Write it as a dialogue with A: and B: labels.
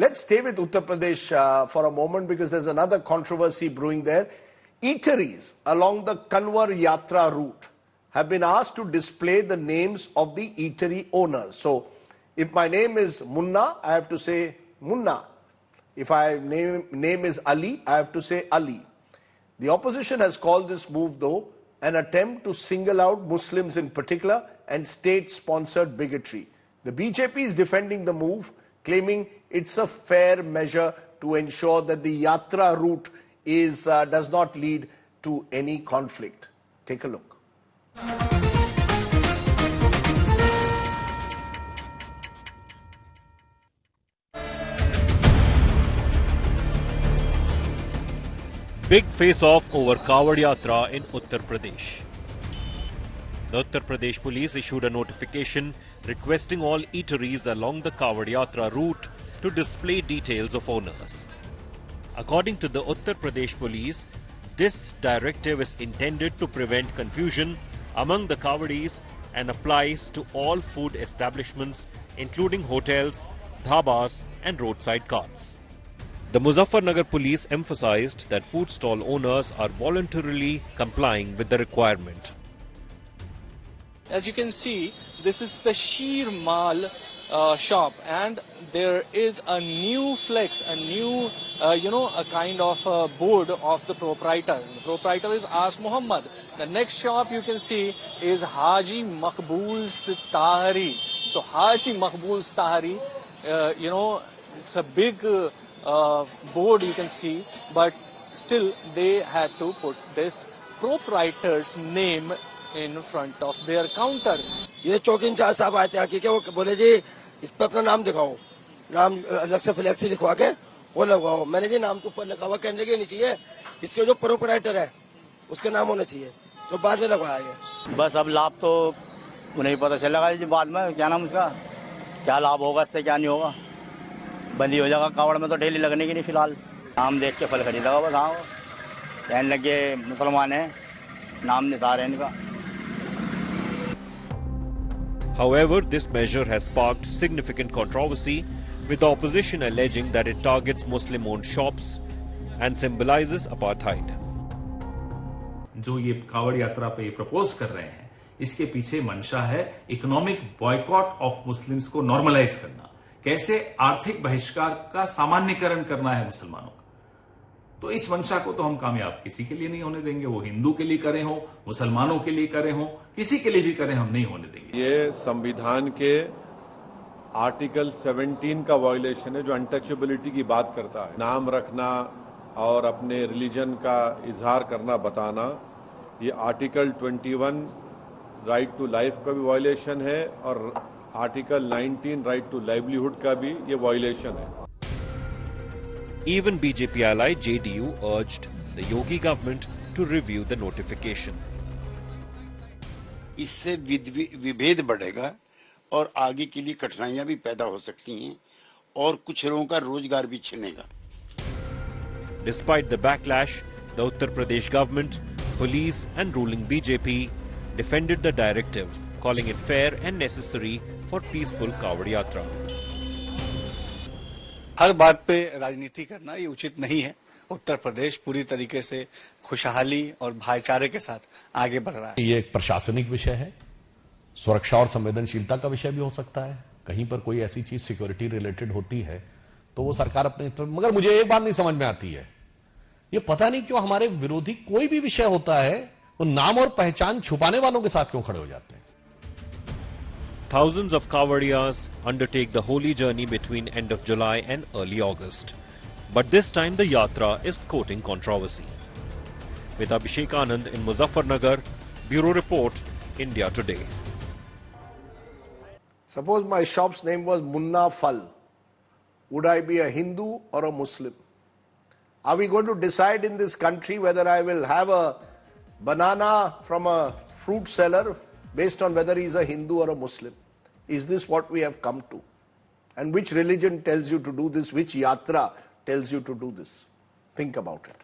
A: Let's stay with Uttar Pradesh for a moment because there's another controversy brewing there. Eateries along the Kanwar Yatra route have been asked to display the names of the eatery owners. So, if my name is Munna, I have to say Munna. If my name is Ali, I have to say Ali. The opposition has called this move, though, an attempt to single out Muslims in particular and state-sponsored bigotry. The BJP is defending the move, claiming it's a fair measure to ensure that the Yatra route does not lead to any conflict. Take a look.
B: Big face-off over Kawad Yatra in Uttar Pradesh. The Uttar Pradesh police issued a notification requesting all eateries along the Kawad Yatra route to display details of owners. According to the Uttar Pradesh police, this directive is intended to prevent confusion among the Kawadis and applies to all food establishments including hotels, dhabas and roadside carts. The Muzaffarnagar police emphasized that food stall owners are voluntarily complying with the requirement.
C: As you can see, this is the Sheer Mal shop, and there is a new flex, a new, a kind of board of the proprietor. The proprietor is As Muhammad. The next shop you can see is Haji Maqbool Tahari. So Haji Maqbool Tahari, it's a big board you can see, but still they had to put this proprietor's name in front of their counter.
D: ये चौकी in charge साहब आए थे आके क्या वो बोले जी इस पर अपना नाम दिखाओ, नाम अलग से फ्लेक्सी लिखवा के वो लगवाओ. मैंने जी नाम तो ऊपर लिखा हुआ कहने के नहीं चाहिए, इसके जो प्रोपराइटर है उसके नाम होना चाहिए, तो बाद में लगवाया ये.
E: बस अब लाभ तो उन्हें पता चलेगा जी बाद में, क्या नाम उसका, क्या लाभ होगा इससे क्या नहीं होगा. बंदी हो जाएगा कावड़ में तो डेली लगने की नहीं फिलहाल. नाम देख के फल खरीदेगा बस. हाँ कहने लगे मुसलमान है, नाम निसार है इनका.
B: However, this measure has sparked significant controversy, with the opposition alleging that it targets Muslim-owned shops and symbolizes apartheid.
F: जो ये कावड़ यात्रा पे प्रपोज कर रहे हैं, इसके पीछे मंशा है इकोनॉमिक बॉयकॉट ऑफ मुस्लिम्स को नॉर्मलाइज करना. कैसे आर्थिक बहिष्कार का सामान्यकरण करना है मुसलमानों का. तो इस मंशा को तो हम कामयाब किसी के लिए नहीं होने देंगे. वो हिंदू के लिए करे हो, मुसलमानों के लिए करे हो, किसी के लिए भी करें, हम नहीं होने देंगे.
G: ये संविधान के आर्टिकल 17 का वायोलेशन है जो अनटचेबिलिटी की बात करता है. नाम रखना और अपने रिलीजन का इजहार करना, बताना, ये आर्टिकल 21 राइट टू लाइफ का भी वायोलेशन है और आर्टिकल 19 राइट टू लाइवलीहुड का भी ये वायोलेशन है.
B: Even BJP ally JDU urged the Yogi government to review the notification.
H: इससे विभेद बढ़ेगा और आगे के लिए कठिनाइयां भी पैदा हो सकती हैं और कुछ लोगों का रोजगार भी छिनेगा.
B: Despite the backlash, the Uttar Pradesh government, police and ruling BJP defended the directive, calling it fair and necessary for peaceful Kawad Yatra.
I: हर बात पे राजनीति करना ये उचित नहीं है. उत्तर प्रदेश पूरी तरीके से खुशहाली और भाईचारे के साथ आगे बढ़ रहा है.
J: ये एक प्रशासनिक विषय है, सुरक्षा और संवेदनशीलता का विषय भी हो सकता है. कहीं पर कोई ऐसी चीज सिक्योरिटी रिलेटेड होती है तो वो सरकार अपने, मगर मुझे एक बात नहीं समझ में आती है, ये पता नहीं क्यों हमारे विरोधी कोई भी विषय होता है वो नाम और पहचान छुपाने वालों के साथ क्यों खड़े हो जाते हैं.
B: Thousands of Kawadiyas undertake the holy journey between end of July and early August. But this time the Yatra is courting controversy. With Abhishek Anand in Muzaffarnagar, Bureau Report, India Today.
A: Suppose my shop's name was Munna Fal. Would I be a Hindu or a Muslim? Are we going to decide in this country whether I will have a banana from a fruit seller based on whether he's a Hindu or a Muslim? Is this what we have come to? And which religion tells you to do this? Which yatra tells you to do this? Think about it.